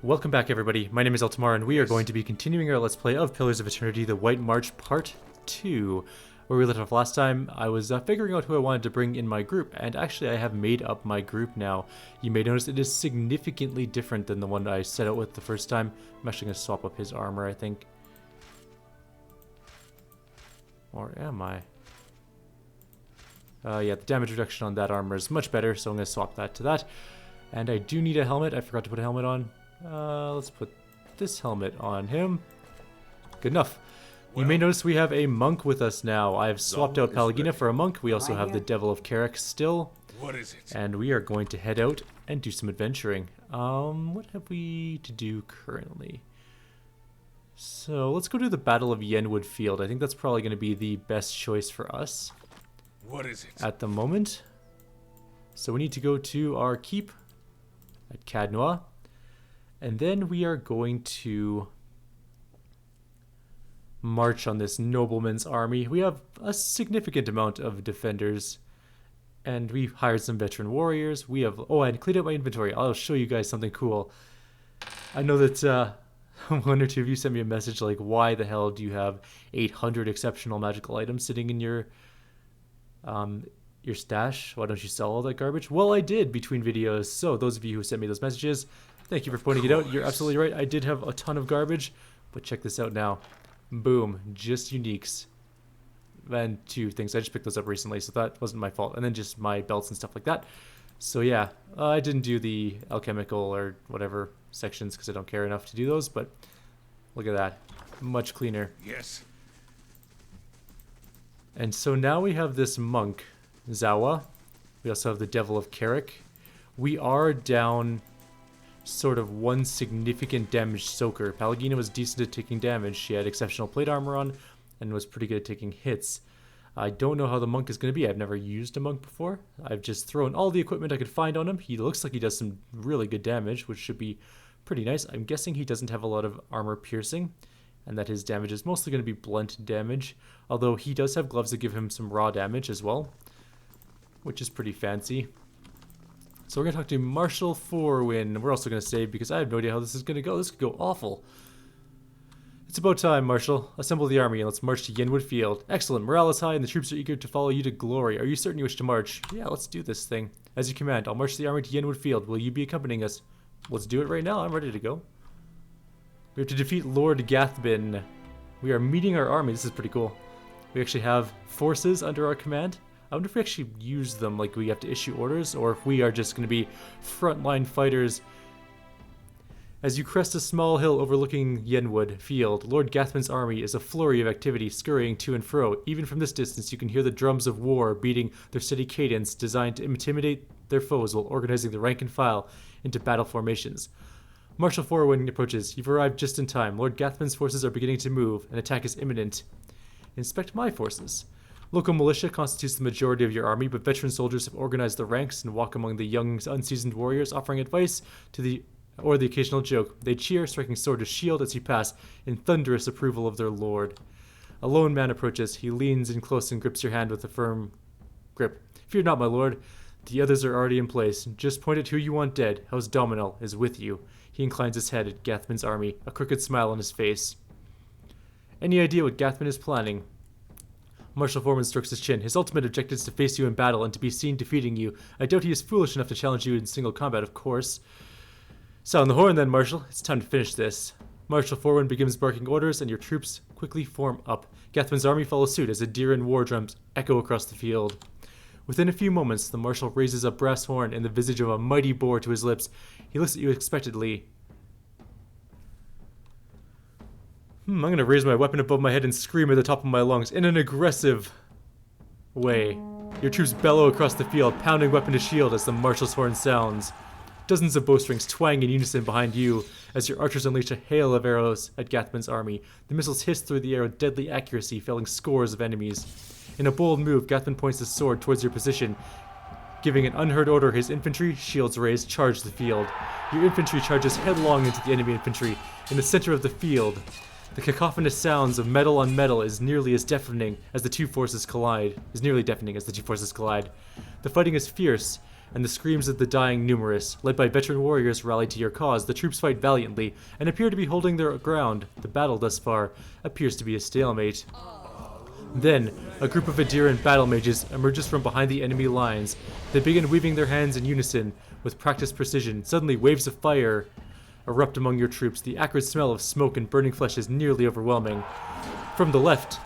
Welcome back, everybody. My name is Eltimar, and we are going to be continuing our Let's Play of Pillars of Eternity, the White March Part 2. Where we left off last time, I was figuring out who I wanted to bring in my group, and actually I have made up my group now. You may notice it is significantly different than the one I set out with the first time. I'm actually going to swap up his armor, I think. Or am I? Yeah, the damage reduction on that armor is much better, so I'm going to swap that to that. And I do need a helmet. I forgot to put a helmet on. Let's put this helmet on him. Good enough. Well, you may notice we have a monk with us now. I've swapped out Pallegina for a monk. We also have the Devil of Carrick still. What is it? And we are going to head out and do some adventuring. What have we to do currently? So let's go to the Battle of Yenwood Field. I think that's probably going to be the best choice for us. What is it? At the moment. So we need to go to our keep at Kad Nua. And then we are going to march on this nobleman's army. We have a significant amount of defenders. And we hired some veteran warriors. We have... Oh, I cleaned out my inventory. I'll show you guys something cool. I know that one or two of you sent me a message like, why the hell do you have 800 exceptional magical items sitting in your stash? Why don't you sell all that garbage? Well, I did between videos. So those of you who sent me those messages, thank you for pointing it out. You're absolutely right. I did have a ton of garbage, but check this out now. Boom, just uniques. And two things. I just picked those up recently, so that wasn't my fault. And then just my belts and stuff like that. So yeah, I didn't do the alchemical or whatever sections because I don't care enough to do those, but look at that. Much cleaner. Yes. And so now we have this monk, Zawa. We also have the Devil of Carrick. We are down sort of one significant damage soaker. Pallegina was decent at taking damage. She had exceptional plate armor on and was pretty good at taking hits. I don't know how the monk is going to be. I've never used a monk before. I've just thrown all the equipment I could find on him. He looks like he does some really good damage, which should be pretty nice. I'm guessing he doesn't have a lot of armor piercing, and that his damage is mostly going to be blunt damage, although he does have gloves that give him some raw damage as well, which is pretty fancy. So we're going to talk to Marshal Forwin. We're also going to save because I have no idea how this is going to go. This could go awful. It's about time, Marshal. Assemble the army and let's march to Yenwood Field. Excellent. Morale is high and the troops are eager to follow you to glory. Are you certain you wish to march? Yeah, let's do this thing. As you command, I'll march the army to Yenwood Field. Will you be accompanying us? Let's do it right now. I'm ready to go. We have to defeat Lord Gathbin. We are meeting our army. This is pretty cool. We actually have forces under our command. I wonder if we actually use them, like we have to issue orders, or if we are just going to be frontline fighters. As you crest a small hill overlooking Yenwood Field, Lord Gathbin's army is a flurry of activity scurrying to and fro. Even from this distance, you can hear the drums of war beating their steady cadence designed to intimidate their foes while organizing the rank and file into battle formations. Marshal Forwin approaches. You've arrived just in time. Lord Gathbin's forces are beginning to move. An attack is imminent. Inspect my forces. Local militia constitutes the majority of your army, but veteran soldiers have organized the ranks and walk among the young, unseasoned warriors, offering advice to the occasional joke. They cheer, striking sword to shield as you pass, in thunderous approval of their lord. A lone man approaches. He leans in close and grips your hand with a firm grip. Fear not, my lord. The others are already in place. Just point at who you want dead. House Dominel is with you. He inclines his head at Gathbin's army, a crooked smile on his face. Any idea what Gathbin is planning? Marshal Forwin strokes his chin. His ultimate objective is to face you in battle and to be seen defeating you. I doubt he is foolish enough to challenge you in single combat, of course. Sound the horn then, Marshal. It's time to finish this. Marshal Forwin begins barking orders, and your troops quickly form up. Gathbin's army follows suit as a deer and war drums echo across the field. Within a few moments, the Marshal raises a brass horn and the visage of a mighty boar to his lips. He looks at you expectantly. I'm going to raise my weapon above my head and scream at the top of my lungs in an aggressive way. Your troops bellow across the field, pounding weapon to shield as the Marshal's horn sounds. Dozens of bowstrings twang in unison behind you as your archers unleash a hail of arrows at Gathbin's army. The missiles hiss through the air with deadly accuracy, felling scores of enemies. In a bold move, Gathbin points his sword towards your position. Giving an unheard order, his infantry, shields raised, charge the field. Your infantry charges headlong into the enemy infantry. In the center of the field, the cacophonous sounds of metal on metal is nearly as deafening as the two forces collide. The fighting is fierce. and the screams of the dying numerous. Led by veteran warriors rallied to your cause, the troops fight valiantly and appear to be holding their ground. The battle thus far appears to be a stalemate. Then, a group of Adiran battle mages emerges from behind the enemy lines. They begin weaving their hands in unison with practiced precision. Suddenly, waves of fire erupt among your troops. The acrid smell of smoke and burning flesh is nearly overwhelming. From the left,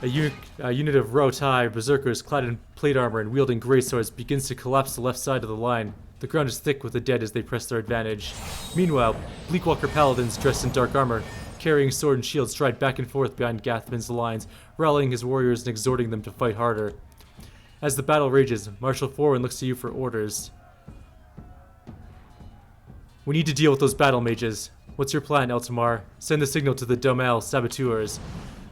a unit of Rautai berserkers clad in plate armor and wielding great swords begins to collapse the left side of the line. The ground is thick with the dead as they press their advantage. Meanwhile, Bleakwalker paladins dressed in dark armor, carrying sword and shield, stride back and forth behind Gathbin's lines, rallying his warriors and exhorting them to fight harder. As the battle rages, Marshal Forwin looks to you for orders. We need to deal with those battle mages. What's your plan, Eltimar? Send the signal to the Domal Saboteurs.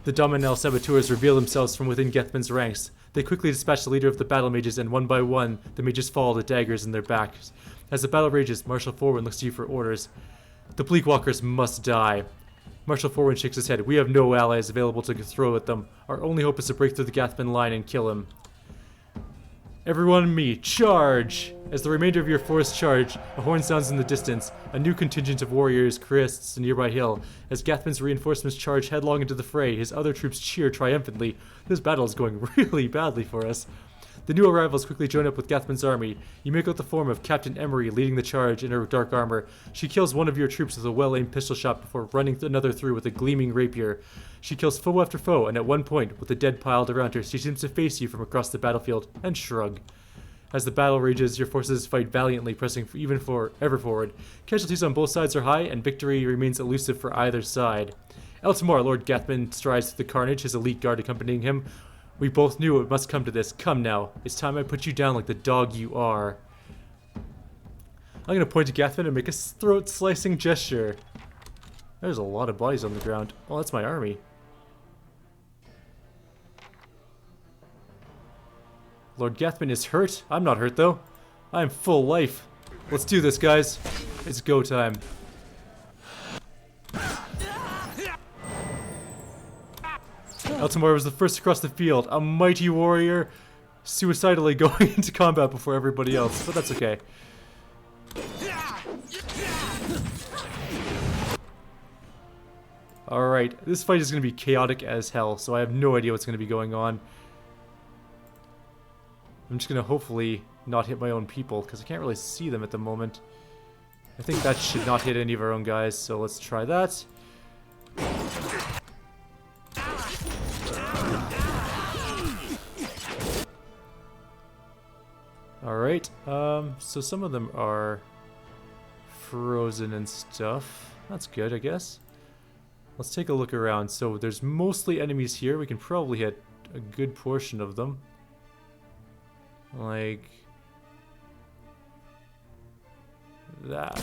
The Dominel Saboteurs reveal themselves from within Gathbin's ranks. They quickly dispatch the leader of the battle mages, and one by one, the mages fall to daggers in their backs. As the battle rages, Marshal Forwin looks to you for orders. The Bleakwalkers must die. Marshal Forwin shakes his head. We have no allies available to throw at them. Our only hope is to break through the Gathbin line and kill him. Everyone me, charge! As the remainder of your force charge, a horn sounds in the distance. A new contingent of warriors crests a nearby hill. As Gathbin's reinforcements charge headlong into the fray, his other troops cheer triumphantly. This battle is going really badly for us. The new arrivals quickly join up with Gathbin's army. You make out the form of Captain Emery leading the charge in her dark armor. She kills one of your troops with a well-aimed pistol shot before running another through with a gleaming rapier. She kills foe after foe, and at one point, with the dead piled around her, she seems to face you from across the battlefield and shrug. As the battle rages, your forces fight valiantly, pressing ever forward. Casualties on both sides are high, and victory remains elusive for either side. Eltimar, Lord Gathbin strides through the carnage, his elite guard accompanying him. We both knew it must come to this. Come now. It's time I put you down like the dog you are. I'm going to point to Gathbin and make a throat-slicing gesture. There's a lot of bodies on the ground. Oh, that's my army. Lord Gathbin is hurt. I'm not hurt, though. I'm full life. Let's do this, guys. It's go time. Eltimar was the first across the field, a mighty warrior, suicidally going into combat before everybody else, but that's okay. Alright, this fight is going to be chaotic as hell, so I have no idea what's going to be going on. I'm just going to hopefully not hit my own people, because I can't really see them at the moment. I think that should not hit any of our own guys, so let's try that. Alright, so some of them are frozen and stuff. That's good, I guess. Let's take a look around. So there's mostly enemies here. We can probably hit a good portion of them. Like that.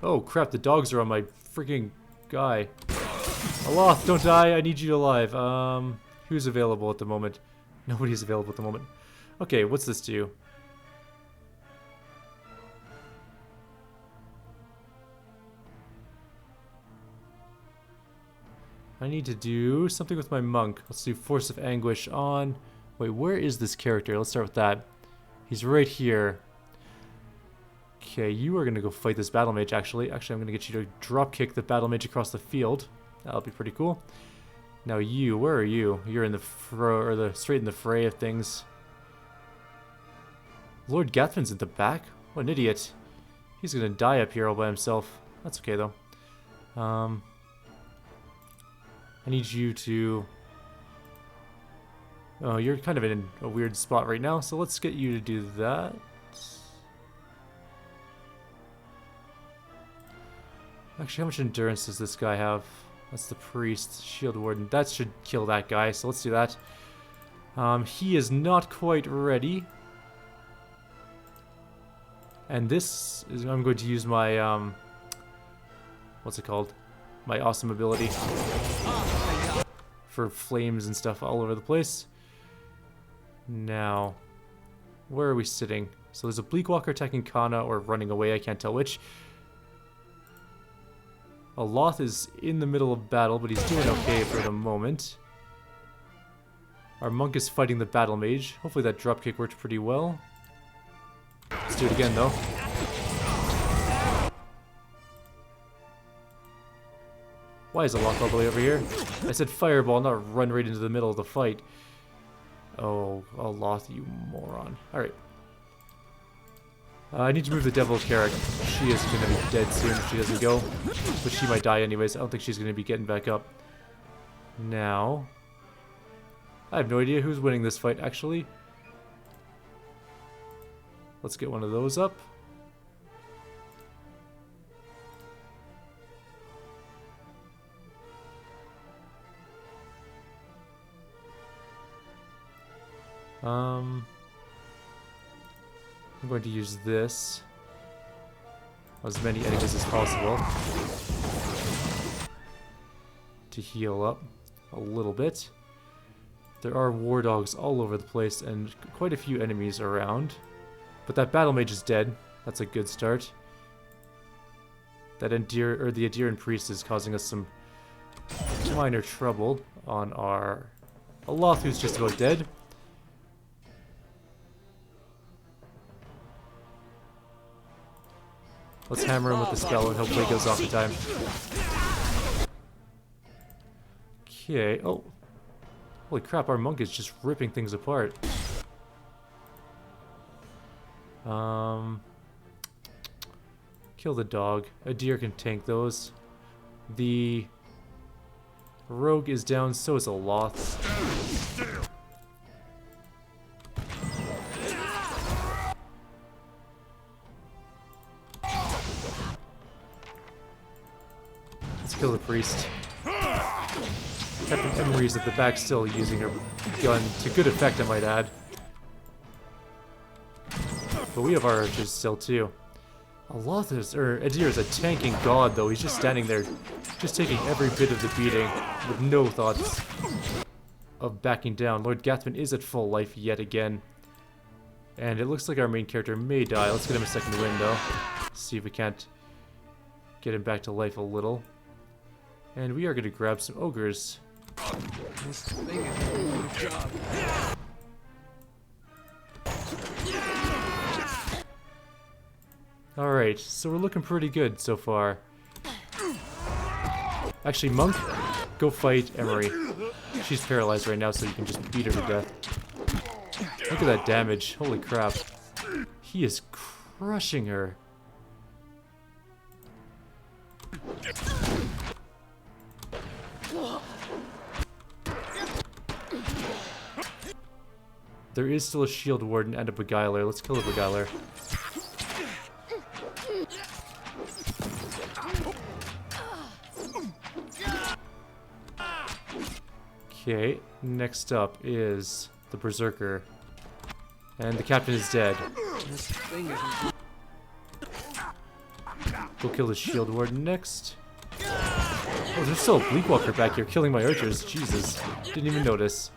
Oh crap, the dogs are on my freaking guy. Aloth, don't die, I need you alive. Who's available at the moment? Nobody's available at the moment. Okay, what's this do? I need to do something with my monk. Let's do Force of Anguish on... Wait, where is this character? Let's start with that. He's right here. Okay, you are going to go fight this battle mage, actually. Actually, I'm going to get you to drop kick the battle mage across the field. That'll be pretty cool. Now you, where are you? You're in the straight in the fray of things. Lord Gathbin's at the back? What an idiot. He's gonna die up here all by himself. That's okay though. I need you to... Oh, you're kind of in a weird spot right now, so let's get you to do that. Actually, how much endurance does this guy have? That's the priest, shield warden. That should kill that guy, so let's do that. He is not quite ready. And this is, I'm going to use my, what's it called? My awesome ability. For flames and stuff all over the place. Now, where are we sitting? So there's a Bleakwalker attacking Kana or running away, I can't tell which. Aloth is in the middle of battle, but he's doing okay for the moment. Our monk is fighting the battle mage. Hopefully that dropkick worked pretty well. Let's do it again, though. Why is the lock all the way over here? I said fireball, not run right into the middle of the fight. Oh, Aloth, you moron. Alright. I need to move the Devil of Carrick. She is going to be dead soon if she doesn't go. But she might die anyways. I don't think she's going to be getting back up. Now... I have no idea who's winning this fight, actually. Let's get one of those up. I'm going to use this. As many enemies as possible. To heal up a little bit. There are war dogs all over the place and quite a few enemies around. But that battle mage is dead. That's a good start. That the Adiran priest is causing us some minor trouble on our Aloth, who's just about dead. Let's hammer him with the spell and hopefully it goes off in time. Okay. Oh. Holy crap, our monk is just ripping things apart. Kill the dog. A deer can tank those. The rogue is down, so is a Loth. Let's kill the priest. Captain Emery's at the back still using her gun to good effect, I might add. But we have our archers still too. Adir is a tanking god though. He's just standing there, just taking every bit of the beating with no thoughts of backing down. Lord Gathbin is at full life yet again. And it looks like our main character may die. Let's get him a second win though. See if we can't get him back to life a little. And we are going to grab some ogres. This thing is doing a good job. Alright, so we're looking pretty good so far. Actually, Monk, go fight Emery. She's paralyzed right now, so you can just beat her to death. Look at that damage. Holy crap. He is crushing her. There is still a shield warden and a beguiler. Let's kill the beguiler. Okay, next up is the berserker. And the captain is dead. This thing is... Go kill the shield warden next. Oh, there's still a bleakwalker back here killing my archers. Jesus, didn't even notice.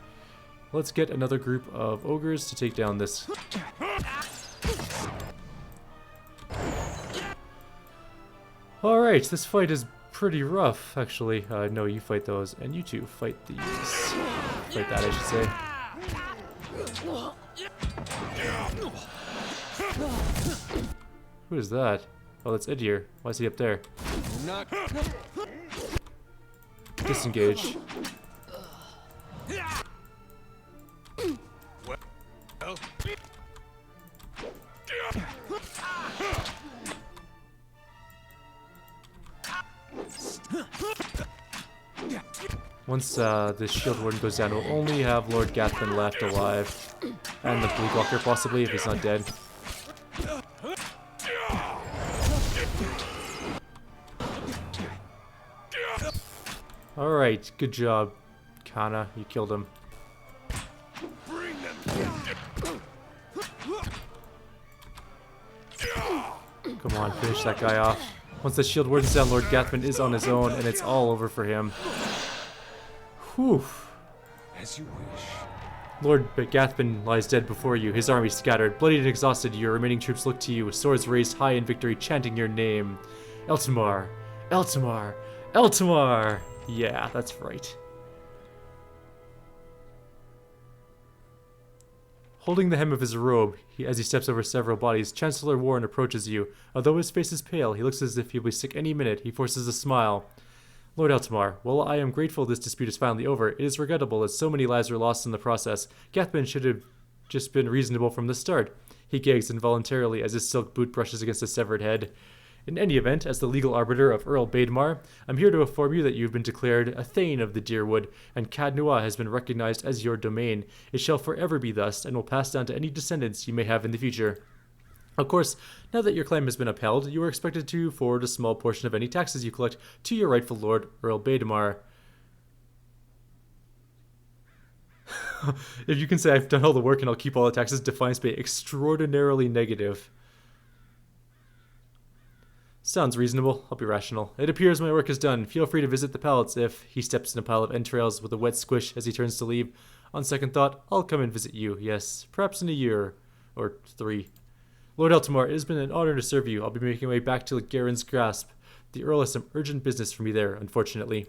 Let's get another group of ogres to take down this. Alright, this fight is pretty rough, actually. No, you fight those, and you two fight these. Fight that, I should say. Who is that? Oh, that's Idir. Why is he up there? Disengage. Once the shield warden goes down, we'll only have Lord Gathbin left alive. And the bleakwalker possibly, if he's not dead. Alright, good job, Kana. You killed him. Come on, finish that guy off. Once the shield warden's down, Lord Gathbin is on his own, and it's all over for him. Whew. As you wish. Lord Gathbin lies dead before you, his army scattered. Bloodied and exhausted, your remaining troops look to you, swords raised high in victory, chanting your name. Eltimar! Eltimar! Eltimar! Yeah, that's right. Holding the hem of his robe, as he steps over several bodies, Chancellor Warren approaches you. Although his face is pale, he looks as if he'll be sick any minute. He forces a smile. Lord Eltimar, while I am grateful this dispute is finally over, it is regrettable that so many lives were lost in the process. Gathbin should have just been reasonable from the start. He gags involuntarily as his silk boot brushes against his severed head. In any event, as the legal arbiter of Earl Baedmar, I'm here to inform you that you have been declared a Thane of the Deerwood, and Kad Nua has been recognized as your domain. It shall forever be thus, and will pass down to any descendants you may have in the future. Of course, now that your claim has been upheld, you are expected to forward a small portion of any taxes you collect to your rightful lord, Earl Baedmar. If you can say I've done all the work and I'll keep all the taxes, Defiance Bay extraordinarily negative. Sounds reasonable. I'll be rational. It appears my work is done. Feel free to visit the palace if he steps in a pile of entrails with a wet squish as he turns to leave. On second thought, I'll come and visit you. Yes, perhaps in a year or 3. Lord Eltimar, it has been an honor to serve you. I'll be making my way back to Garen's Grasp. The Earl has some urgent business for me there, unfortunately.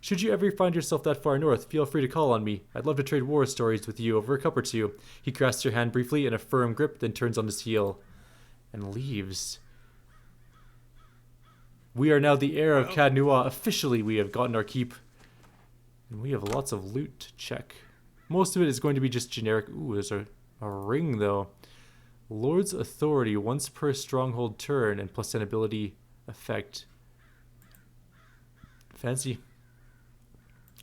Should you ever find yourself that far north, feel free to call on me. I'd love to trade war stories with you over a cup or two. He grasps your hand briefly in a firm grip, then turns on his heel and leaves. We are now the heir of Kad Nua. Officially, we have gotten our keep. And we have lots of loot to check. Most of it is going to be just generic. Ooh, there's a ring, though. Lord's authority once per stronghold turn and plus an ability effect. Fancy.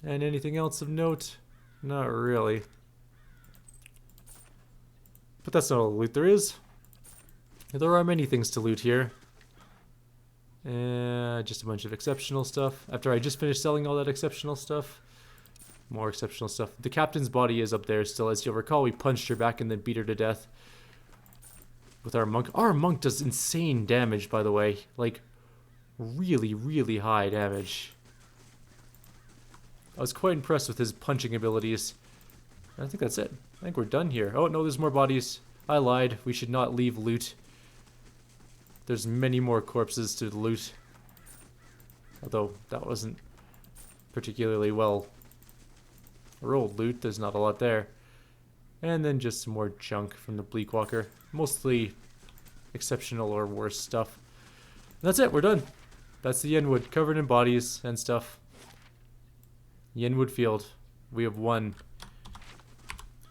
And anything else of note? Not really. But that's not all the loot there is. There are many things to loot here. Just a bunch of exceptional stuff. After I just finished selling all that exceptional stuff. More exceptional stuff. The captain's body is up there still. As you'll recall, we punched her back and then beat her to death. With our monk. Our monk does insane damage, by the way. Like, really, really high damage. I was quite impressed with his punching abilities. I think that's it. I think we're done here. Oh, no, there's more bodies. I lied. We should not leave loot. There's many more corpses to loot. Although, that wasn't particularly well rolled loot. There's not a lot there. And then just some more junk from the Bleakwalker. Mostly exceptional or worse stuff. And that's it. We're done. That's the Yenwood, covered in bodies and stuff. Yenwood Field. We have won.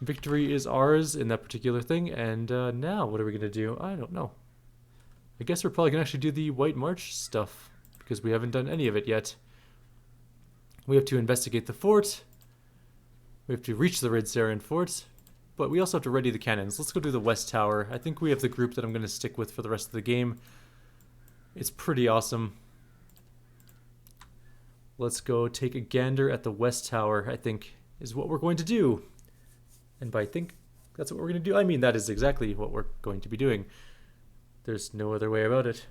Victory is ours in that particular thing. And now, what are we going to do? I don't know. I guess we're probably going to actually do the White March stuff. Because we haven't done any of it yet. We have to investigate the fort. We have to reach the Red Saren fort. But we also have to ready the cannons. Let's go do the West Tower. I think we have the group that I'm going to stick with for the rest of the game. It's pretty awesome. Let's go take a gander at the West Tower, I think, is what we're going to do. And by think, that's what we're going to do. I mean, that is exactly what we're going to be doing. There's no other way about it.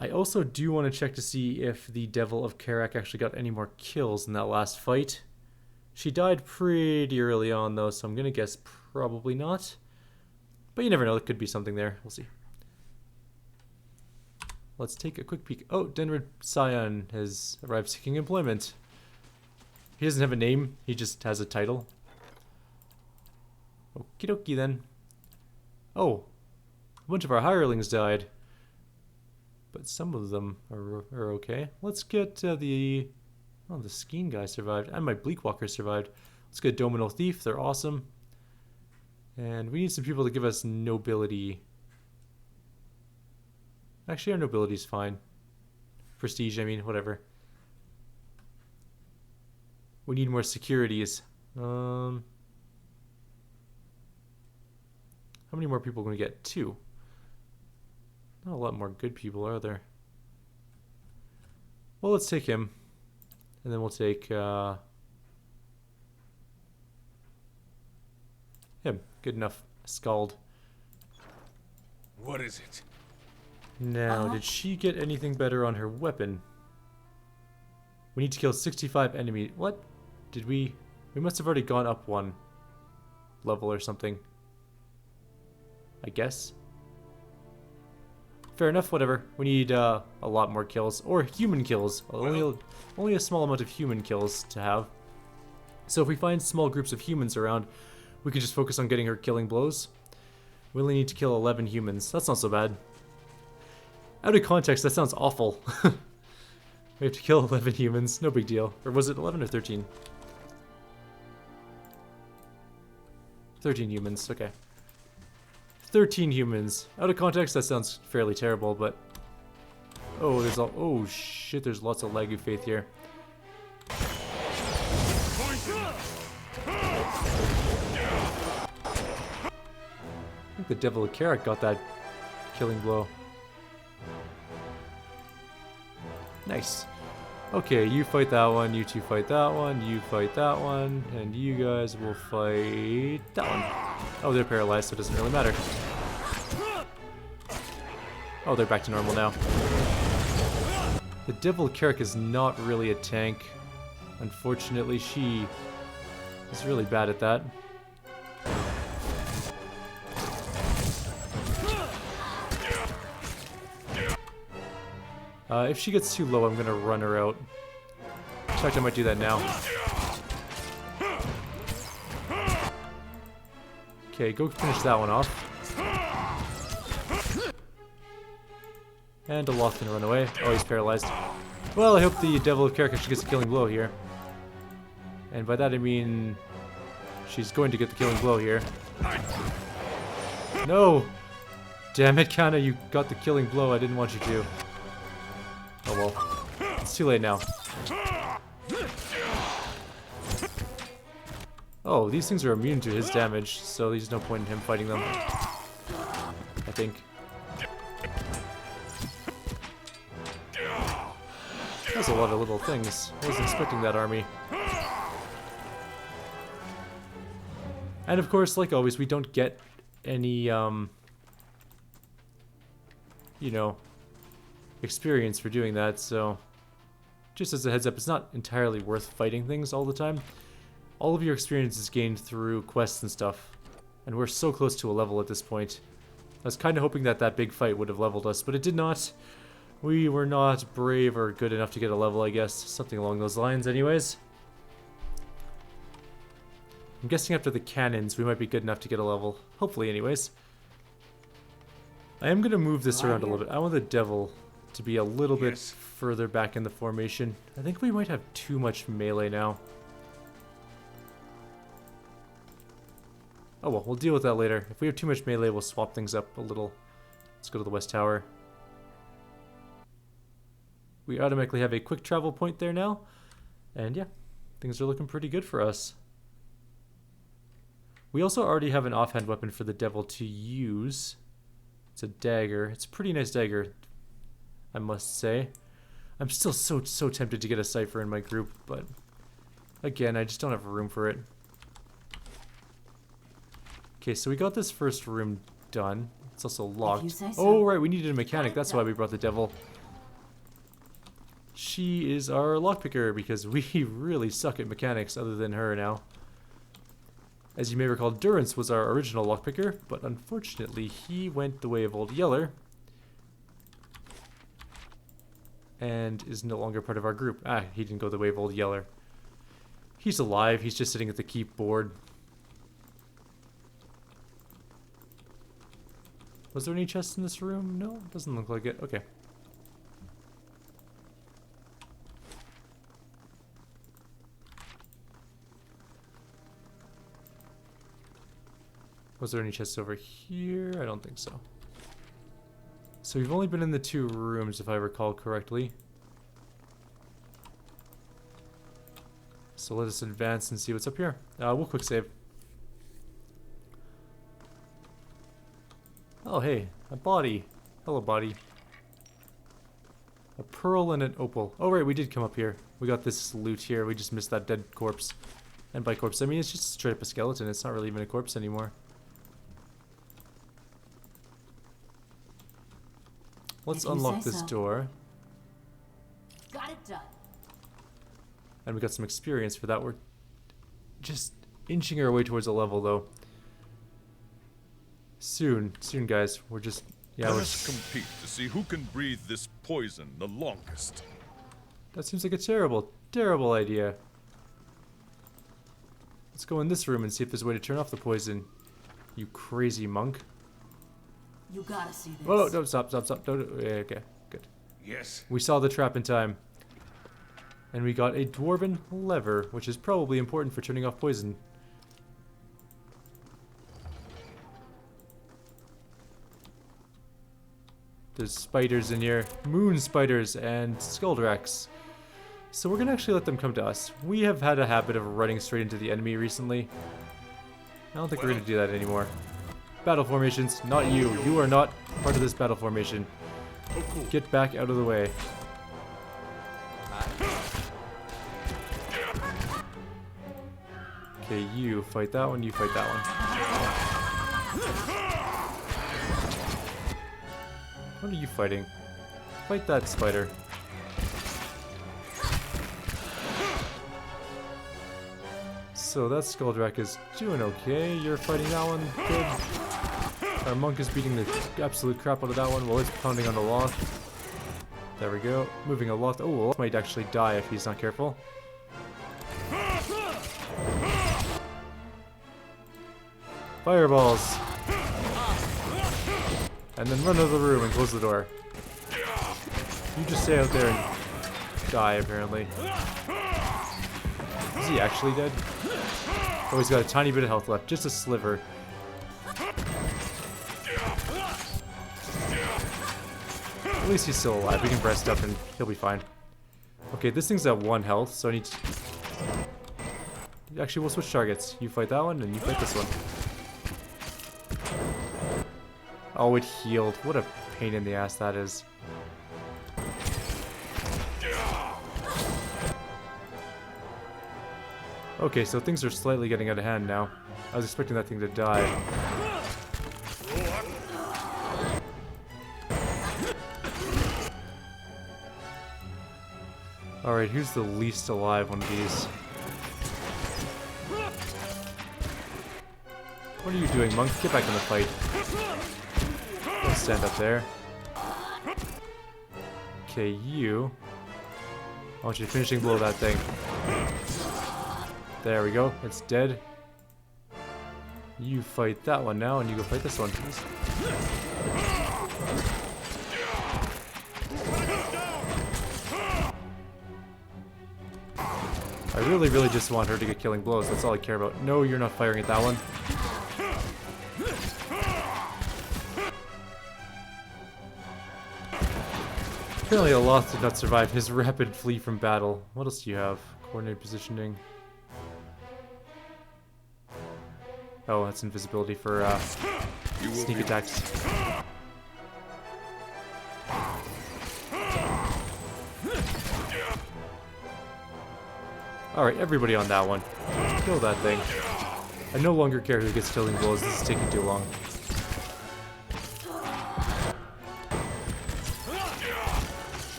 I also do want to check to see if the Devil of Karak actually got any more kills in that last fight. She died pretty early on, though, so I'm going to guess probably not. But you never know. There could be something there. We'll see. Let's take a quick peek. Oh, Denrid Scion has arrived seeking employment. He doesn't have a name. He just has a title. Okie dokie, then. Oh, a bunch of our hirelings died. But some of them are okay. Let's get the... Oh, the Skeen guy survived. And my Bleakwalker survived. Let's get Domino Thief. They're awesome. And we need some people to give us nobility. Actually, our nobility's fine. Prestige, I mean, whatever. We need more securities. How many more people are we going to get? 2. Not a lot more good people, are there? Well, let's take him. And then we'll take him. Good enough. Scald. What is it? Now, did she get anything better on her weapon? We need to kill 65 enemies. What? Did we... We must have already gone up 1 level or something. I guess. Fair enough, whatever. We need a lot more kills. Or human kills. Only a small amount of human kills to have. So if we find small groups of humans around, we could just focus on getting her killing blows. We only need to kill 11 humans. That's not so bad. Out of context, that sounds awful. We have to kill 11 humans. No big deal. Or was it 11 or 13? 13 humans. Okay. 13 humans. Out of context, that sounds fairly terrible, but... Oh, there's all... Oh, shit, there's lots of Lagu faith here. I think the Devil of Carrick got that killing blow. Nice. Okay, you fight that one, you two fight that one, you fight that one, and you guys will fight that one. Oh, they're paralyzed, so it doesn't really matter. Oh, they're back to normal now. The Devil of Carrick is not really a tank. Unfortunately, she is really bad at that. If she gets too low, I'm gonna run her out. In fact, I might do that now. Okay, go finish that one off. And Aloth can run away. Oh, he's paralyzed. Well, I hope the Devil of Carrick gets a killing blow here. And by that I mean... she's going to get the killing blow here. No! Damn it, Kana, you got the killing blow. I didn't want you to. Oh well. It's too late now. Oh, these things are immune to his damage, so there's no point in him fighting them. I think. That's a lot of little things. I wasn't expecting that army. And of course, like always, we don't get any, you know, experience for doing that, so just as a heads up, it's not entirely worth fighting things all the time. All of your experience is gained through quests and stuff, and we're so close to a level at this point. I was kind of hoping that that big fight would have leveled us, but it did not. We were not brave or good enough to get a level, I guess. Something along those lines, anyways. I'm guessing after the cannons, we might be good enough to get a level. Hopefully, anyways. I am going to move this around a little bit. I want the Devil to be a little bit further back in the formation. I think we might have too much melee now. Oh well, we'll deal with that later. If we have too much melee, we'll swap things up a little. Let's go to the West Tower. We automatically have a quick travel point there now. And yeah, things are looking pretty good for us. We also already have an offhand weapon for the Devil to use. It's a dagger. It's a pretty nice dagger, I must say. I'm still so tempted to get a Cypher in my group, but again, I just don't have room for it. Okay, so we got this first room done. It's also locked. So. Oh, right, we needed a mechanic. That's why we brought the Devil. She is our lockpicker because we really suck at mechanics other than her now. As you may recall, Durance was our original lockpicker, but unfortunately he went the way of Old Yeller and is no longer part of our group. Ah, he didn't go the way of Old Yeller. He's alive, he's just sitting at the keep board. Was there any chests in this room? No, doesn't look like it. Okay. Was there any chests over here? I don't think so. So we've only been in the 2 rooms, if I recall correctly. So let us advance and see what's up here. We'll quick save. Oh, hey, a body. Hello, body. A pearl and an opal. Oh, right, we did come up here. We got this loot here. We just missed that dead corpse. And by corpse, I mean it's just straight up a skeleton. It's not really even a corpse anymore. Let's unlock this door. Got it done. And we got some experience for that. We're just inching our way towards a level, though. Soon, guys. We're just... yeah, Let us compete to see who can breathe this poison the longest. That seems like a terrible, terrible idea. Let's go in this room and see if there's a way to turn off the poison. You crazy monk. You gotta see this. Oh, no, stop. Don't, yeah, okay, good. Yes. We saw the trap in time. And we got a dwarven lever, which is probably important for turning off poison. There's spiders in here. Moon spiders and skulldrakes. So we're gonna actually let them come to us. We have had a habit of running straight into the enemy recently. I don't think we're gonna do that anymore. Battle formations, not you. You are not part of this battle formation. Get back out of the way. Okay, you fight that one, you fight that one. What are you fighting? Fight that spider. So that Skuldrak is doing okay. You're fighting that one. Good. Our monk is beating the absolute crap out of that one while it's pounding on the loth. There we go. Moving a loth. Oh, loth might actually die if he's not careful. Fireballs. And then run out of the room and close the door. You just stay out there and die, apparently. Is he actually dead? Oh, he's got a tiny bit of health left. Just a sliver. At least he's still alive. We can rest up and he'll be fine. Okay, this thing's at 1 health, so I need to... Actually, we'll switch targets. You fight that one, and you fight this one. Oh, it healed. What a pain in the ass that is. Okay, so things are slightly getting out of hand now. I was expecting that thing to die. Alright, who's the least alive one of these? What are you doing, monk? Get back in the fight. Don't stand up there. Okay, you. I want you to finishing blow that thing. There we go. It's dead. You fight that one now, and you go fight this one. I really just want her to get killing blows. That's all I care about. No, you're not firing at that one. Apparently Aloth did not survive his rapid flee from battle. What else do you have? Coordinated positioning. Oh, that's invisibility for sneak attacks. Alright, everybody on that one. Kill that thing. I no longer care who gets killing blows. This is taking too long.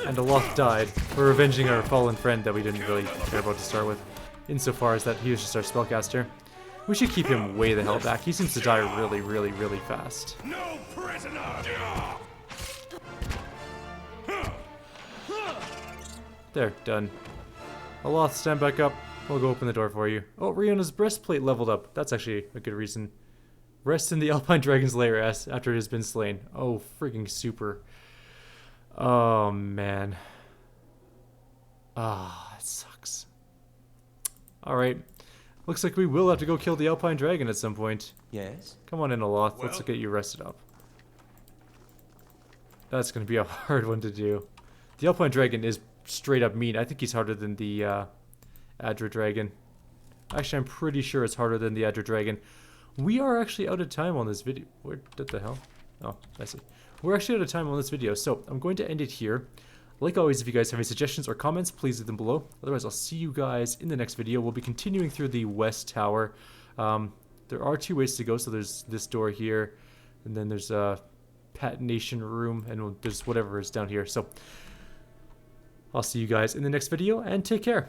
And Aloth died. We're avenging our fallen friend that we didn't really care about to start with. Insofar as that he was just our spellcaster. We should keep him way the hell back. He seems to die really fast. No prisoner. There, done. Aloth, stand back up. We'll go open the door for you. Oh, Riona's breastplate leveled up. That's actually a good reason. Rest in the Alpine Dragon's lair after it has been slain. Oh, freaking super. Oh, man. Ah, it sucks. Alright. Looks like we will have to go kill the Alpine Dragon at some point. Yes? Come on in, Aloth. Let's get you rested up. That's going to be a hard one to do. The Alpine Dragon is straight up mean. I think he's harder than the Adra Dragon. Actually, I'm pretty sure it's harder than the Adra Dragon. We are actually out of time on this video. What the hell? Oh, I see. We're actually out of time on this video, so I'm going to end it here. Like always, if you guys have any suggestions or comments, please leave them below. Otherwise, I'll see you guys in the next video. We'll be continuing through the West Tower. There are 2 ways to go, so there's this door here, and then there's a patination room, and there's whatever is down here. So I'll see you guys in the next video, and take care.